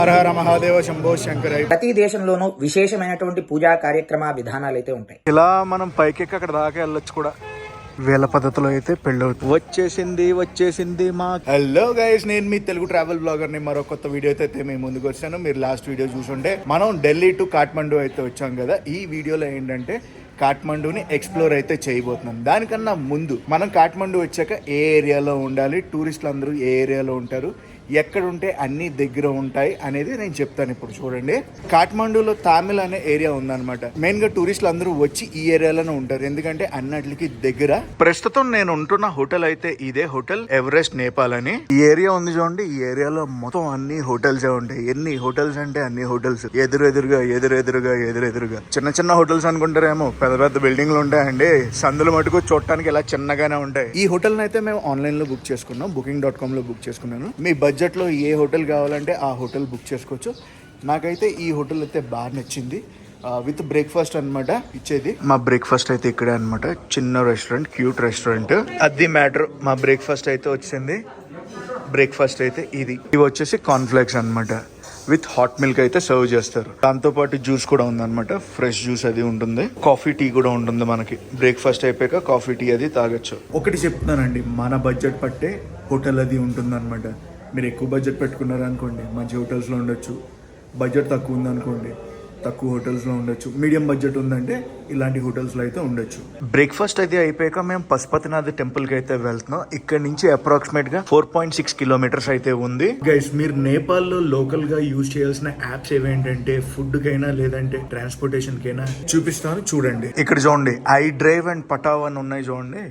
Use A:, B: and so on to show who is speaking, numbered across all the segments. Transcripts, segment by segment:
A: హర హర మహాదేవ శంభో శంకర.
B: ప్రతి దేశంలోనూ విశేషమైనటువంటి పూజా కార్యక్రమ విధానాలు అయితే ఉంటాయి.
A: ఇలా మనం పైకెక్కి అక్కడ దాకా వెళ్ళొచ్చు కూడా. వేల పద్ధతిలో అయితే పెళ్ళి వచ్చేసింది మా. హలో గైస్, నేను మీ తెలుగు ట్రావెల్ బ్లాగర్ ని. మరో కొత్త వీడియో అయితే మేము ముందుకు వచ్చాను. మీరు లాస్ట్ వీడియో చూసుంటే మనం ఢిల్లీ టు కాఠ్మండూ అయితే వచ్చాం కదా. ఈ వీడియోలో ఏంటంటే కాఠ్మండూని ఎక్స్ప్లోర్ అయితే చేయబోతున్నాం. దానికన్నా ముందు మనం కాఠ్మండూ వచ్చాక ఏ ఏరియాలో ఉండాలి, టూరిస్టులు అందరూ ఏ ఏరియాలో ఉంటారు, ఎక్కడ ఉంటే అన్ని దగ్గర ఉంటాయి అనేది నేను చెప్తాను. ఇప్పుడు చూడండి, కాఠ్మండూలో తామిల్ అనే ఏరియా ఉందన్నమాట. మెయిన్ గా టూరిస్టులు అందరూ వచ్చి ఈ ఏరియాలోనే ఉంటారు, ఎందుకంటే అన్నిటికి దగ్గర. ప్రస్తుతం నేను ఉంటున్న హోటల్ అయితే ఇదే హోటల్ ఎవరెస్ట్ నేపాల్ అని. ఈ ఏరియా ఉంది చూడండి, ఈ ఏరియాలో మొత్తం అన్ని హోటల్స్ ఉంటాయి. ఎన్ని హోటల్స్ అంటే అన్ని హోటల్స్, ఎదురెదురుగా చిన్న చిన్న హోటల్స్ అనుకుంటారేమో, పెద్ద పెద్ద బిల్డింగ్లు ఉంటాయండి. సందులు మటుకు చూడటానికి ఇలా చిన్నగానే ఉంటాయి. ఈ హోటల్ అయితే మేము ఆన్లైన్ లో బుక్ చేసుకున్నాం, booking.com లో బుక్ చేసుకున్నాను. మీ బడ్జెట్ లో ఏ హోటల్ కావాలంటే ఆ హోటల్ బుక్ చేసుకోవచ్చు. నాకైతే ఈ హోటల్ అయితే బాగా నచ్చింది. విత్ బ్రేక్ఫాస్ట్ అనమాట ఇచ్చేది. మా బ్రేక్ఫాస్ట్ అయితే ఇక్కడే అనమాట. చిన్న రెస్టారెంట్, క్యూట్ రెస్టారెంట్. అది మ్యాటర్. మా బ్రేక్ఫాస్ట్ అయితే వచ్చింది. బ్రేక్ఫాస్ట్ అయితే ఇవి వచ్చేసి కార్న్ఫ్లేక్స్ అనమాట. విత్ హాట్ మిల్క్ అయితే సర్వ్ చేస్తారు. దాంతో పాటు జ్యూస్ కూడా ఉందన్నమాట. ఫ్రెష్ జ్యూస్ అది ఉంటుంది. కాఫీ టీ కూడా ఉంటుంది మనకి. బ్రేక్ఫాస్ట్ అయిపోయాక కాఫీ టీ అది తాగొచ్చు. ఒకటి చెప్తున్నానండి, మన బడ్జెట్ పట్టే హోటల్ అది ఉంటుంది అనమాట. మీరు ఎక్కువ బడ్జెట్ పెట్టుకున్నారు అనుకోండి, మంచి హోటల్స్లో ఉండొచ్చు. బడ్జెట్ తక్కువ ఉందనుకోండి, తక్కువ హోటల్స్లో ఉండొచ్చు. మీడియం బడ్జెట్ ఉందంటే ఇలాంటి హోటల్స్లో అయితే ఉండొచ్చు. బ్రేక్ఫాస్ట్ అయితే అయిపోయాక మేము పశుపతినాథ్ టెంపుల్కి అయితే వెళ్తున్నాం. ఇక్కడ నుంచి అప్రాక్సిమేట్గా 4.6 కిలోమీటర్స్ అయితే ఉంది. గైస్, మీరు నేపాల్లో లోకల్గా యూజ్ చేయాల్సిన యాప్స్ ఏవేంటంటే ఫుడ్కైనా లేదంటే ట్రాన్స్పోర్టేషన్కైనా చూపిస్తాను, చూడండి. ఇక్కడ చూడండి, ఐ డ్రైవ్ అండ్ పటావ్ అని ఉన్నాయి చూడండి.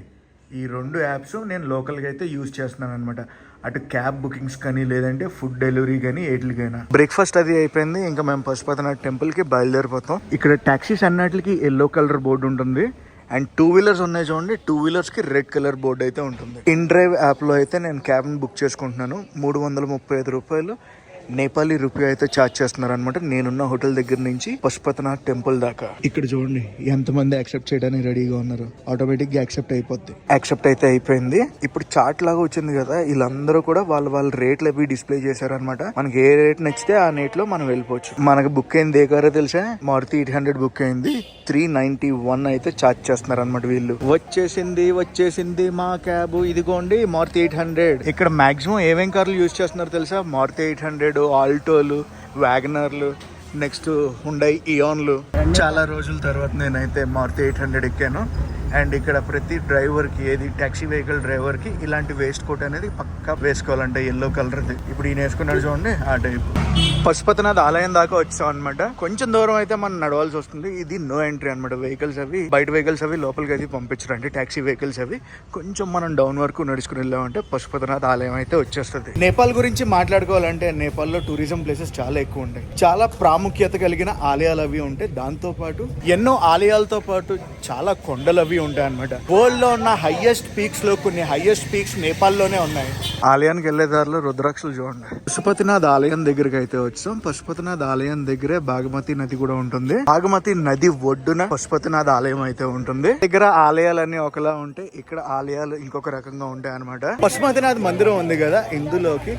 A: ఈ రెండు యాప్స్ నేను లోకల్గా అయితే యూజ్ చేస్తున్నాను అనమాట. అటు క్యాబ్ బుకింగ్స్ కానీ లేదంటే ఫుడ్ డెలివరీ కానీ ఎట్లకైనా. బ్రేక్ఫాస్ట్ అది అయిపోయింది. ఇంకా మేము పశుపతినాథ్ టెంపుల్ కి బయలుదేరిపోతాం. ఇక్కడ టాక్సీస్ అన్నిటికి ఎల్లో కలర్ బోర్డు ఉంటుంది. అండ్ 2 వీలర్స్ ఉన్నాయి చూడండి, 2 వీలర్స్ కి రెడ్ కలర్ బోర్డు అయితే ఉంటుంది. ఇన్ డ్రైవ్ యాప్ లో అయితే నేను క్యాబ్ బుక్ చేసుకుంటున్నాను. 335 రూపాయలు నేపాలీ రూపీ అయితే ఛార్జ్ చేస్తున్నారు అనమాట. నేనున్న హోటల్ దగ్గర నుంచి పశుపతినాథ్ టెంపుల్ దాకా. ఇక్కడ చూడండి ఎంతమంది యాక్సెప్ట్ చేయడానికి రెడీగా ఉన్నారు. ఆటోమేటిక్ గా యాక్సెప్ట్ అయిపోద్ది. యాక్సెప్ట్ అయితే అయిపోయింది. ఇప్పుడు చార్ట్ లాగా వచ్చింది కదా, వీళ్ళందరూ కూడా వాళ్ళ రేట్లు అవి డిస్ప్లే చేశారనమాట. మనకి ఏ రేట్ నచ్చితే ఆ రేట్ లో మనం వెళ్ళిపోవచ్చు. మనకు బుక్ అయింది ఏ కారో తెలుసా, మారుతి 800 బుక్ అయింది. 391 అయితే ఛార్జ్ చేస్తున్నారు అనమాట వీళ్ళు. వచ్చేసింది మా క్యాబ్. ఇదిగోండి మారుతి 800. ఇక్కడ మాక్సిమం ఏమేం కార్లు యూజ్ చేస్తున్నారు తెలుసా, మారుతి 800, ఆల్టోలు, వ్యాగనర్లు, నెక్స్ట్ హుండై ఇయాన్లు. చాలా రోజుల తర్వాత నేనైతే మారుతి 800 ఎక్కాను. అండ్ ఇక్కడ ప్రతి డ్రైవర్కి, ఏది ట్యాక్సీ వెహికల్ డ్రైవర్కి ఇలాంటి వేస్ట్ కోట్ అనేది పక్కా వేసుకోవాలంటే ఎల్లో కలర్ది. ఇప్పుడు ఈయన వేసుకున్నాడు చూడండి, ఆ టైప్. పశుపతినాథ్ ఆలయం దాకా వచ్చాం అనమాట. కొంచెం దూరం అయితే మనం నడవాల్సి వస్తుంది. ఇది నో ఎంట్రీ అనమాట. వెహికల్స్ అవి, బయట వెహికల్స్ అవి లోపలికి అయితే పంపించరు, అంటే ట్యాక్సీ వెహికల్స్ అవి. కొంచెం మనం డౌన్ వరకు నడుచుకుని వెళ్ళామంటే పశుపతినాథ్ ఆలయం అయితే వచ్చేస్తుంది. నేపాల్ గురించి మాట్లాడుకోవాలంటే నేపాల్లో టూరిజం ప్లేసెస్ చాలా ఎక్కువ ఉంటాయి. చాలా ప్రాముఖ్యత కలిగిన ఆలయాలు అవి ఉంటాయి. దాంతో పాటు ఎన్నో ఆలయాలతో పాటు చాలా కొండలు అవి ఉంటాయి అనమాట. వరల్డ్ లో ఉన్న హైయెస్ట్ పీక్స్ లో కొన్ని హైయెస్ట్ పీక్స్ నేపాల్ లోనే ఉన్నాయి. ఆలయానికి వెళ్లే దారిలో రుద్రాక్షలు చూడండి. పశుపతినాథ్ ఆలయం దగ్గరికి అయితే వచ్చాం. పశుపతినాథ్ ఆలయం దగ్గరే బాగమతి నది కూడా ఉంటుంది. బాగమతి నది ఒడ్డున పశుపతినాథ్ ఆలయం అయితే ఉంటుంది. దగ్గర ఆలయాలన్నీ ఒకలా ఉంటే ఇక్కడ ఆలయాలు ఇంకొక రకంగా ఉంటాయి అనమాట. పశుపతినాథ్ మందిరం ఉంది కదా, ఇందులోకి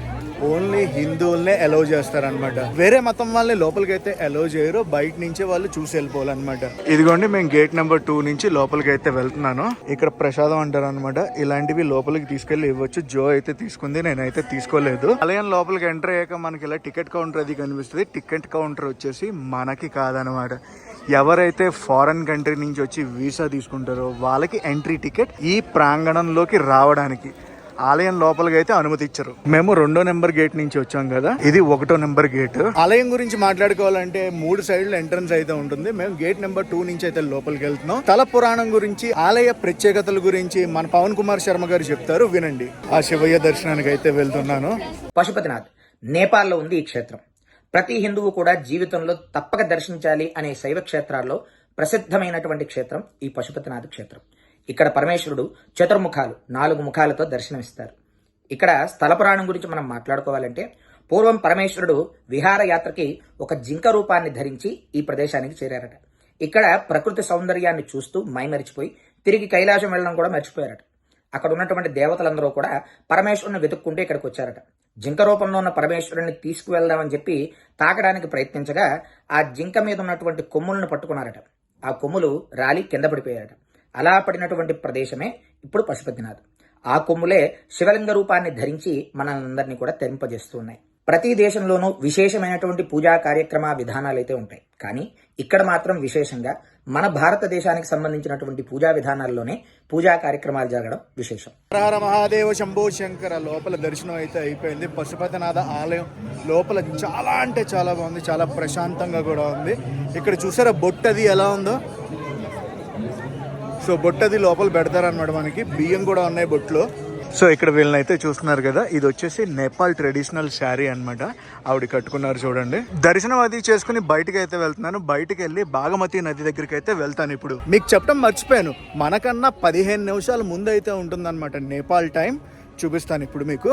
A: ఓన్లీ హిందువులనే అలౌ చేస్తారనమాట. వేరే మతం వాళ్ళని లోపలికి అయితే అలౌ చేయరు. బయట నుంచే వాళ్ళు చూసి వెళ్ళిపోవాలన్నమాట. ఇదిగోండి, మేము గేట్ నెంబర్ 2 నుంచి లోపలికి అయితే వెళ్తున్నాను. ఇక్కడ ప్రసాదం అంటారు అనమాట. ఇలాంటివి లోపలికి తీసుకెళ్లి ఇవ్వచ్చు. జో అయితే తీసుకుంది, నేనైతే తీసుకోలేదు. ఆలయం లోపలికి ఎంటర్ అయ్యాక మనకి ఇలా టికెట్ కౌంటర్ అది కనిపిస్తుంది. టికెట్ కౌంటర్ వచ్చేసి మనకి కాదనమాట. ఎవరైతే ఫారెన్ కంట్రీ నుంచి వచ్చి వీసా తీసుకుంటారో వాళ్ళకి ఎంట్రీ టికెట్ ఈ ప్రాంగణంలోకి రావడానికి. ఆలయం లోపలికి అయితే అనుమతి ఇచ్చారు. మేము 2వ నెంబర్ గేట్ నుంచి వచ్చాం కదా, ఇది 1వ నెంబర్ గేట్. ఆలయం గురించి మాట్లాడుకోవాలంటే 3 సైడ్లు ఎంట్రన్స్ అయితే ఉంటుంది. మేము గేట్ నెంబర్ 2 నుంచి అయితే లోపలికి వెళ్తున్నాం. తల పురాణం గురించి, ఆలయ ప్రత్యేకతల గురించి మన పవన్ కుమార్ శర్మ గారు చెప్తారు, వినండి. ఆ శివయ్య దర్శనానికి అయితే వెళ్తున్నాను.
B: పశుపతినాథ్ నేపాల్లో ఉంది ఈ క్షేత్రం. ప్రతి హిందువు కూడా జీవితంలో తప్పక దర్శించాలి అనే శైవ క్షేత్రాల్లో ప్రసిద్ధమైనటువంటి క్షేత్రం ఈ పశుపతినాథ్ క్షేత్రం. ఇక్కడ పరమేశ్వరుడు చతుర్ముఖాలు, 4 ముఖాలతో దర్శనమిస్తారు. ఇక్కడ స్థల పురాణం గురించి మనం మాట్లాడుకోవాలంటే, పూర్వం పరమేశ్వరుడు విహారయాత్రకి ఒక జింక రూపాన్ని ధరించి ఈ ప్రదేశానికి చేరారట. ఇక్కడ ప్రకృతి సౌందర్యాన్ని చూస్తూ మైమరిచిపోయి తిరిగి కైలాసం వెళ్ళడం కూడా మర్చిపోయారట. అక్కడ ఉన్నటువంటి దేవతలందరూ కూడా పరమేశ్వరుని వెతుక్కుంటూ ఇక్కడికి వచ్చారట. జింక రూపంలో ఉన్న పరమేశ్వరుని తీసుకువెళ్దామని చెప్పి తాకడానికి ప్రయత్నించగా ఆ జింక మీద ఉన్నటువంటి కొమ్ములను పట్టుకున్నారట. ఆ కొమ్ములు రాలి కింద పడిపోయారట. అలా పడినటువంటి ప్రదేశమే ఇప్పుడు పశుపతినాథ్. ఆ కొమ్ములే శివలింగ రూపాన్ని ధరించి మనందరినీ కూడా తరింపజేస్తూ ఉన్నాయి. ప్రతి దేశంలోనూ విశేషమైనటువంటి పూజా కార్యక్రమ విధానాలు అయితే ఉంటాయి. కానీ ఇక్కడ మాత్రం విశేషంగా మన భారతదేశానికి సంబంధించినటువంటి పూజా విధానాల్లోనే పూజా కార్యక్రమాలు జరగడం విశేషం.
A: హర మహాదేవ శంభో శంకర. లోపల దర్శనం అయితే అయిపోయింది. పశుపతినాథ ఆలయం లోపల చాలా అంటే చాలా బాగుంది, చాలా ప్రశాంతంగా కూడా ఉంది. ఇక్కడ చూసారా బొట్టది ఎలా ఉందో. సో బొట్టది లోపల పెడతారనమాట. మనకి బియ్యం కూడా ఉన్నాయి బొట్లో. సో ఇక్కడ వీళ్ళనైతే చూస్తున్నారు కదా, ఇది వచ్చేసి నేపాల్ ట్రెడిషనల్ శారీ అన్నమాట. ఆవిడ కట్టుకున్నారు చూడండి. దర్శనం అది చేసుకుని బయటకు అయితే వెళ్తున్నాను. బయటకు వెళ్ళి బాగమతి నది దగ్గరికి అయితే వెళ్తాను. ఇప్పుడు మీకు చెప్పడం మర్చిపోయాను, మనకన్నా 15 నిమిషాల ముందు అయితే ఉంటుందన్నమాట నేపాల్ టైం. చూపిస్తాను ఇప్పుడు మీకు.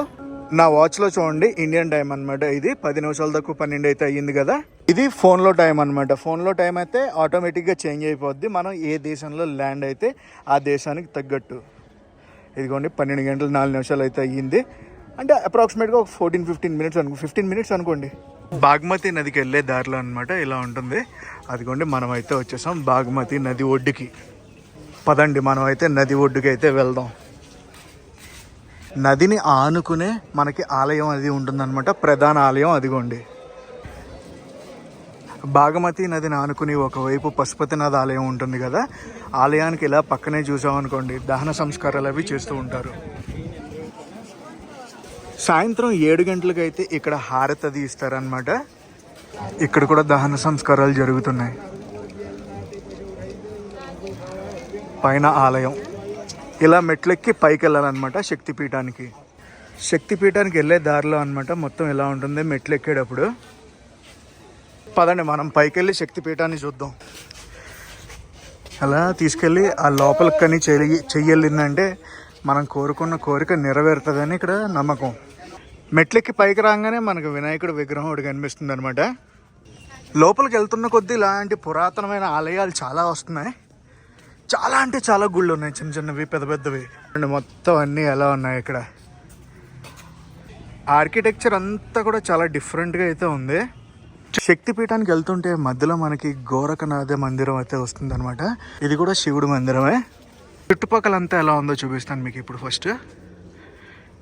A: నా వాచ్లో చూడండి ఇండియన్ టైం అనమాట. ఇది 10 నిమిషాల దాకా 12 అయితే అయ్యింది కదా. ఇది ఫోన్లో టైం అనమాట. ఫోన్లో టైం అయితే ఆటోమేటిక్గా చేంజ్ అయిపోద్ది, మనం ఏ దేశంలో ల్యాండ్ అయితే ఆ దేశానికి తగ్గట్టు. ఇదిగోండి 12 గంటలు 4 నిమిషాలు అయితే అయ్యింది. అంటే అప్రాక్సిమేట్గా ఒక 14-15 మినిట్స్ 15 మినిట్స్ అనుకోండి. బాగ్మతి నదికి వెళ్ళే దారిలో అనమాట ఇలా ఉంటుంది. అదిగోండి మనం అయితే వచ్చేసాం బాగ్మతి నది ఒడ్డుకి. పదండి మనం అయితే నది ఒడ్డుకి అయితే వెళ్దాం. నదిని ఆనుకునే మనకి ఆలయం అది ఉంటుందన్నమాట, ప్రధాన ఆలయం. అదిగోండి బాగమతి నదిని ఆనుకుని ఒకవైపు పశుపతినాథ ఆలయం ఉంటుంది కదా. ఆలయానికి ఇలా పక్కనే చూసామనుకోండి దహన సంస్కారాలు అవి చేస్తూ ఉంటారు. సాయంత్రం 7 గంటలకు అయితే ఇక్కడ హారతి అది ఇస్తారనమాట. ఇక్కడ కూడా దహన సంస్కారాలు జరుగుతున్నాయి. పైన ఆలయం ఇలా మెట్లెక్కి పైకి వెళ్ళాలన్నమాట శక్తిపీఠానికి. శక్తిపీఠానికి వెళ్ళే దారిలో అనమాట మొత్తం ఇలా ఉంటుంది మెట్లు ఎక్కేటప్పుడు. పదండి మనం పైకి వెళ్ళి శక్తిపీఠాన్ని చూద్దాం. అలా తీసుకెళ్ళి ఆ లోపలికి కానీ చెయ్యలిందంటే మనం కోరుకున్న కోరిక నెరవేరుతుందని ఇక్కడ నమ్మకం. మెట్లెక్కి పైకి రాగానే మనకు వినాయకుడు విగ్రహం ఒకటి కనిపిస్తుంది అనమాట. లోపలికి వెళ్తున్న కొద్దీ ఇలాంటి పురాతనమైన ఆలయాలు చాలా వస్తున్నాయి. చాలా అంటే చాలా గుళ్ళు ఉన్నాయి, చిన్న చిన్నవి పెద్ద పెద్దవి. మొత్తం అన్నీ ఎలా ఉన్నాయి ఇక్కడ. ఆర్కిటెక్చర్ అంతా కూడా చాలా డిఫరెంట్గా అయితే ఉంది. శక్తిపీఠానికి వెళ్తుంటే మధ్యలో మనకి గోరఖనాథ మందిరం అయితే వస్తుంది అనమాట. ఇది కూడా శివుడు మందిరమే. చుట్టుపక్కలంతా ఎలా ఉందో చూపిస్తాను మీకు ఇప్పుడు. ఫస్ట్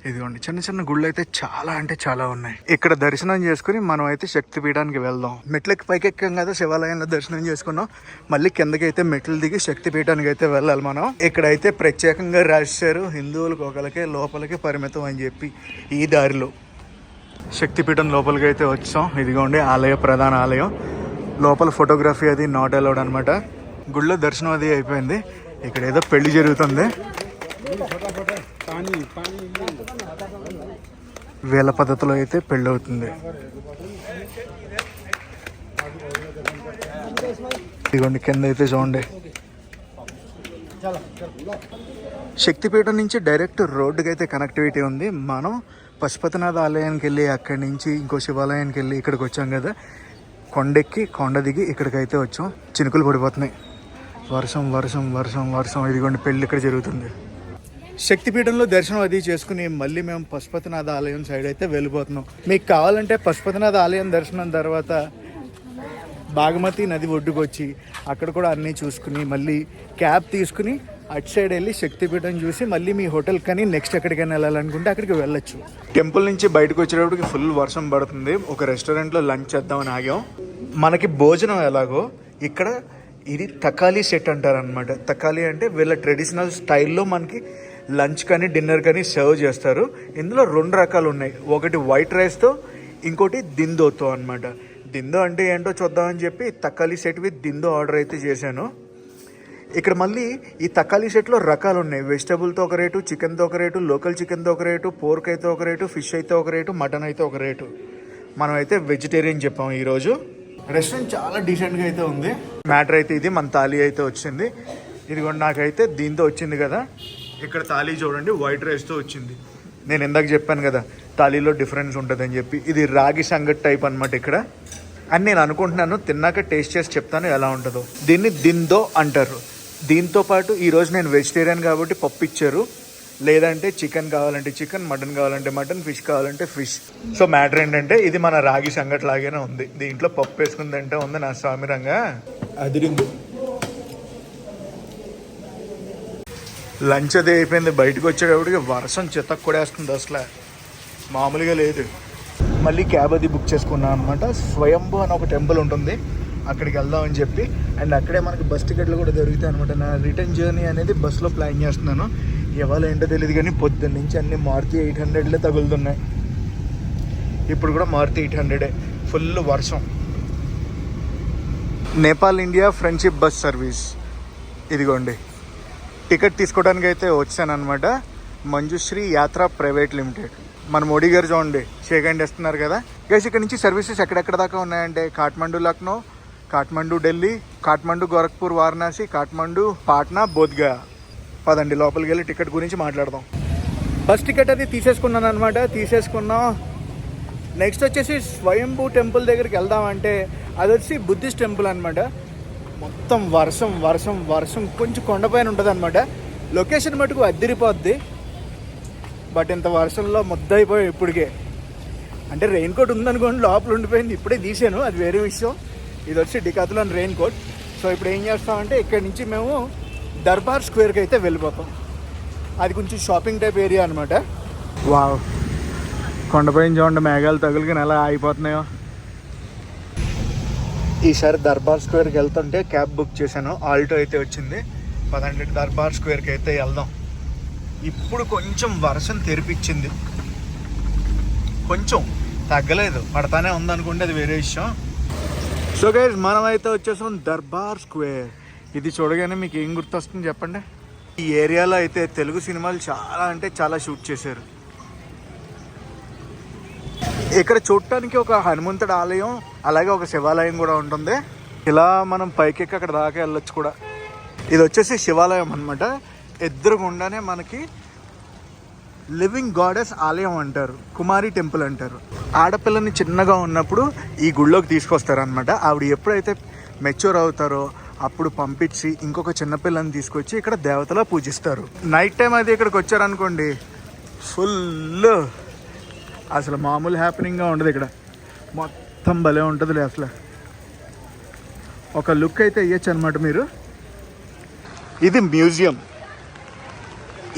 A: ఇదిగోండి చిన్న చిన్న గుళ్ళు అయితే చాలా అంటే చాలా ఉన్నాయి. ఇక్కడ దర్శనం చేసుకుని మనం అయితే శక్తిపీఠానికి వెళ్దాం. మెట్లకి పైకి ఎక్కాం కదా, శివాలయంలో దర్శనం చేసుకున్నాం. మళ్ళీ కిందకి అయితే మెట్లు దిగి శక్తిపీఠానికి అయితే వెళ్ళాలి మనం. ఇక్కడైతే ప్రత్యేకంగా రాశారు హిందువులకు ఒకరికే లోపలికి పరిమితం అని చెప్పి. ఈ దారిలో శక్తిపీఠం లోపలికి అయితే వచ్చాం. ఇదిగోండి ఆలయ ప్రధాన ఆలయం. లోపల ఫోటోగ్రఫీ అది నాట్ అలౌడ్ అనమాట. గుళ్ళో దర్శనం అది అయిపోయింది. ఇక్కడ ఏదో పెళ్లి జరుగుతుంది. వేల పద్ధతిలో అయితే పెళ్ళి అవుతుంది. ఇదిగోండి కింద అయితే చూడండి. శక్తిపీఠం నుంచి డైరెక్ట్ రోడ్డుకి అయితే కనెక్టివిటీ ఉంది. మనం పశుపతినాథ ఆలయానికి వెళ్ళి అక్కడి నుంచి ఇంకో శివాలయానికి వెళ్ళి ఇక్కడికి వచ్చాం కదా, కొండెక్కి కొండ దిగి ఇక్కడికైతే వచ్చాం. చినుకులు పడిపోతున్నాయి. వర్షం వర్షం వర్షం వర్షం. ఇదిగోండి పెళ్ళి ఇక్కడ జరుగుతుంది. శక్తిపీఠంలో దర్శనం అది చేసుకుని మళ్ళీ మేము పశుపతినాథ ఆలయం సైడ్ అయితే వెళ్ళిపోతున్నాం. మీకు కావాలంటే పశుపతినాథ ఆలయం దర్శనం తర్వాత బాగమతి నది ఒడ్డుకు వచ్చి అక్కడ కూడా అన్నీ చూసుకుని మళ్ళీ క్యాబ్ తీసుకుని అటు సైడ్ వెళ్ళి శక్తిపీఠం చూసి మళ్ళీ మీ హోటల్ కానీ నెక్స్ట్ ఎక్కడికైనా వెళ్ళాలనుకుంటే అక్కడికి వెళ్ళొచ్చు. టెంపుల్ నుంచి బయటకు వచ్చేటప్పటికి ఫుల్ వర్షం పడుతుంది. ఒక రెస్టారెంట్లో లంచ్ చేద్దామని ఆగాం. మనకి భోజనం ఎలాగో ఇక్కడ ఇది తకాలి సెట్ అంటారనమాట. తకాలి అంటే వీళ్ళ ట్రెడిషనల్ స్టైల్లో మనకి లంచ్ కానీ డిన్నర్ కానీ సర్వ్ చేస్తారు. ఇందులో 2 రకాలు ఉన్నాయి. ఒకటి వైట్ రైస్తో, ఇంకోటి దిందోతో అనమాట. దిందో అంటే ఏంటో చూద్దామని చెప్పి తకాలి సెట్ విత్ దిందో ఆర్డర్ అయితే చేశాను. ఇక్కడ మళ్ళీ ఈ తకాలి సెట్లో రకాలు ఉన్నాయి. వెజిటబుల్తో ఒక రేటు, చికెన్తో ఒక రేటు, లోకల్ చికెన్తో ఒక రేటు, పోర్క్ అయితే ఒక రేటు, ఫిష్ అయితే ఒక రేటు, మటన్ అయితే ఒక రేటు. మనం అయితే వెజిటేరియన్ చెప్పాము ఈరోజు. రెస్టారెంట్ చాలా డీసెంట్గా అయితే ఉంది. మ్యాటర్ అయితే ఇది మన థాలీ అయితే వచ్చింది. ఇదిగోండి నాకైతే దీంతో వచ్చింది కదా. ఇక్కడ థాలీ చూడండి వైట్ రైస్తో వచ్చింది. నేను ఇందాక చెప్పాను కదా థాలీలో డిఫరెన్స్ ఉంటుందని చెప్పి. ఇది రాగి సంగట్ టైప్ అనమాట ఇక్కడ అని నేను అనుకుంటున్నాను. తిన్నాక టేస్ట్ చేసి చెప్తాను ఎలా ఉంటుందో. దీన్ని దిందో అంటారు. దీంతో పాటు ఈరోజు నేను వెజిటేరియన్ కాబట్టి పప్పు ఇచ్చారు. లేదంటే చికెన్ కావాలంటే చికెన్, మటన్ కావాలంటే మటన్, ఫిష్ కావాలంటే ఫిష్. సో మ్యాటర్ ఏంటంటే ఇది మన రాగి సంగటి లాగానే ఉంది. దీంట్లో పప్పు వేసుకుందంటే ఉంది నా స్వామిరంగా అదిరింది. లంచ్ అది అయిపోయింది. బయటకు వచ్చేటప్పటికి వర్షం చితక్ కొడేస్తుంది, అసలు మామూలుగా లేదు. మళ్ళీ క్యాబ్ అది బుక్ చేసుకున్నాను అనమాట. స్వయంభూ అని ఒక టెంపుల్ ఉంటుంది, అక్కడికి వెళ్దామని చెప్పి. అండ్ అక్కడే మనకి బస్ టికెట్లు కూడా దొరుకుతాయి అనమాట. నా రిటర్న్ జర్నీ అనేది బస్సులో ప్లాన్ చేస్తున్నాను. ఇవాళ ఏంటో తెలియదు కానీ పొద్దున్న నుంచి అన్ని మారుతి 800లే తగులుతున్నాయి. ఇప్పుడు కూడా మారుతి 800. ఫుల్ వర్షం. Nepal India friendship bus service ఇదిగోండి. టికెట్ తీసుకోవడానికి అయితే వచ్చాను అనమాట. మంజుశ్రీ యాత్ర ప్రైవేట్ లిమిటెడ్. మన మోడీ గారు చూడండి షేక్ హ్యాండ్ ఇస్తున్నారు కదా. గైస్ ఇక్కడ నుంచి సర్వీసెస్ ఎక్కడెక్కడ దాకా ఉన్నాయంటే కాఠ్మండు లక్నో, కాఠ్మండు ఢిల్లీ, కాఠ్మండు గోరఖ్పూర్ వారణాసి, కాఠ్మండు పాట్నా, బోధ్గయా. పదండి లోపలికి వెళ్ళి టికెట్ గురించి మాట్లాడదాం. బస్ టికెట్ అది తీసేసుకున్నాను అనమాట. తీసేసుకున్నాం. నెక్స్ట్ వచ్చేసి స్వయంభూ టెంపుల్ దగ్గరికి వెళ్దామంటే అది వచ్చి బుద్ధిస్ట్ టెంపుల్ అనమాట. మొత్తం వర్షం వర్షం వర్షం. కొంచెం కొండపైన ఉంటుంది అనమాట. లొకేషన్ మటుకు అద్దిరిపోద్ది. బట్ ఇంత వర్షంలో ముద్దయిపోయాయి ఇప్పటికే. అంటే రెయిన్ కోట్ ఉందనుకోండి, లోపల ఉండిపోయింది. ఇప్పుడే తీసాను, అది వేరే విషయం. ఇది వచ్చి డికాథ్లాన్ రెయిన్ కోట్. సో ఇప్పుడు ఏం చేస్తామంటే ఇక్కడి నుంచి మేము దర్బార్ స్క్వేర్కి అయితే వెళ్ళిపోతాం. అది కొంచెం షాపింగ్ టైప్ ఏరియా అనమాట. వావ్, కొండపైన చూడండి మేఘాలు తగులుకుని ఎలా ఆగిపోతున్నాయో. ఈసారి దర్బార్ స్క్వేర్కి వెళ్తుంటే క్యాబ్ బుక్ చేశాను. ఆల్టో అయితే వచ్చింది. పదండి దర్బార్ స్క్వేర్కి అయితే వెళ్దాం. ఇప్పుడు కొంచెం వర్షం తెరిపించింది, కొంచెం తగ్గలేదు, పడతానే ఉందనుకుంటే అది వేరే విషయం. సో గైస్ మనం అయితే వచ్చేసాం దర్బార్ స్క్వేర్. ఇది చూడగానే మీకు ఏం గుర్తొస్తుంది చెప్పండి? ఈ ఏరియాలో అయితే తెలుగు సినిమాలు చాలా అంటే చాలా షూట్ చేశారు. ఇక్కడ చూడటానికి ఒక హనుమంతుడి ఆలయం, అలాగే ఒక శివాలయం కూడా ఉంటుంది. ఇలా మనం పైకెక్కి అక్కడ దాకా వెళ్ళొచ్చు కూడా. ఇది వచ్చేసి శివాలయం అనమాట. ఎదురుగుండానే మనకి లివింగ్ గాడెస్ ఆలయం అంటారు, కుమారి టెంపుల్ అంటారు. ఆడపిల్లని చిన్నగా ఉన్నప్పుడు ఈ గుళ్ళోకి తీసుకొస్తారనమాట. ఆవిడ ఎప్పుడైతే మెచ్యూర్ అవుతారో అప్పుడు పంపించి ఇంకొక చిన్నపిల్లని తీసుకొచ్చి ఇక్కడ దేవతలా పూజిస్తారు. నైట్ టైం అది ఇక్కడికి వచ్చారనుకోండి, ఫుల్ అసలు మామూలు హ్యాపెనింగ్గా ఉండదు. ఇక్కడ మొత్తం భలే ఉంటుందిలే. అసలు ఒక లుక్ అయితే ఇవ్వచ్చు అనమాట మీరు. ఇది మ్యూజియం.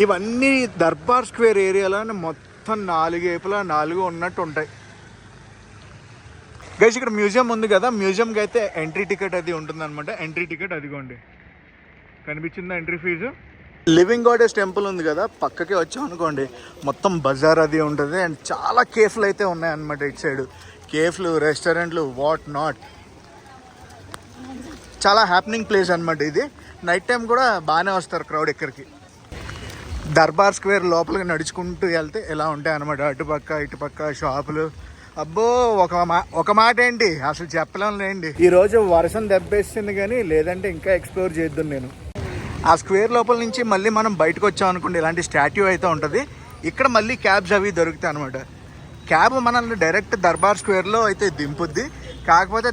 A: ఇవన్నీ దర్బార్ స్క్వేర్ ఏరియాలో మొత్తం 4 వైపులా 4 ఉన్నట్టు ఉంటాయి. గైస్ ఇక్కడ మ్యూజియం ఉంది కదా, మ్యూజియంకి అయితే ఎంట్రీ టికెట్ అది ఉంటుంది అనమాట. ఎంట్రీ టికెట్ అదిగోండి, కనిపించిందా entry fee. Living goddess temple ఉంది కదా, పక్కకే వచ్చాం అనుకోండి మొత్తం బజార్ అది ఉంటుంది. అండ్ చాలా కేఫ్లు అయితే ఉన్నాయన్నమాట ఇటు సైడ్. కేఫ్లు, రెస్టారెంట్లు, వాట్ నాట్. చాలా హ్యాపెనింగ్ ప్లేస్ అనమాట ఇది. నైట్ టైం కూడా బాగానే వస్తారు క్రౌడ్ ఇక్కడికి. దర్బార్ స్క్వేర్ లోపలికి నడుచుకుంటూ వెళ్తే ఎలా ఉంటాయి అనమాట. అటుపక్క ఇటుపక్క షాపులు. అబ్బో ఒక మాట ఏంటి అసలు చెప్పలేం లేండి. ఈరోజు వర్షం దెబ్బేస్తుంది కానీ లేదంటే ఇంకా ఎక్స్ప్లోర్ చేద్దాం నేను. ఆ స్క్వేర్ లోపల నుంచి మళ్ళీ మనం బయటకు వచ్చాం అనుకోండి, ఇలాంటి స్టాట్యూ అయితే ఉంటుంది. ఇక్కడ మళ్ళీ క్యాబ్స్ అవి దొరుకుతాయి అనమాట. క్యాబ్ మనల్ని డైరెక్ట్ దర్బార్ స్క్వేర్లో అయితే దింపుద్ది. కాకపోతే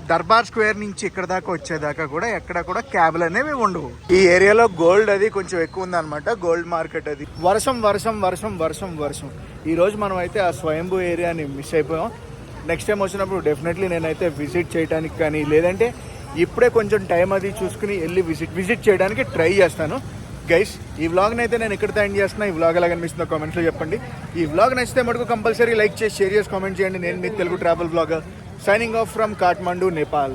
A: దర్బార్ స్క్వేర్ నుంచి ఇక్కడ దాకా వచ్చేదాకా కూడా ఎక్కడ కూడా క్యాబ్లు అనేవి ఉండవు. ఈ ఏరియాలో గోల్డ్ అది కొంచెం ఎక్కువ ఉంది అనమాట, గోల్డ్ మార్కెట్ అది. వర్షం వర్షం వర్షం వర్షం వర్షం. ఈరోజు మనం అయితే ఆ స్వయంభూ ఏరియాని మిస్ అయిపోయాం. నెక్స్ట్ టైం వచ్చినప్పుడు డెఫినెట్లీ నేనైతే విజిట్ చేయడానికి కానీ లేదంటే ఇప్పుడే కొంచెం టైం అది చూసుకుని వెళ్ళి విజిట్ చేయడానికి ట్రై చేస్తాను. గైస్ ఈ వ్లాగ్ని అయితే నేను ఎక్కడితో ఎండ్ చేస్తున్నా. ఈ వ్లాగ్ ఎలా కనిపిస్తుందో కామెంట్స్లో చెప్పండి. ఈ వ్లాగ్ నచ్చితే మటుకు కంపల్సరీ లైక్ చేసి షేర్ చేసి కామెంట్ చేయండి. నేను మీ Telugu travel vlogger signing off from Kathmandu, Nepal.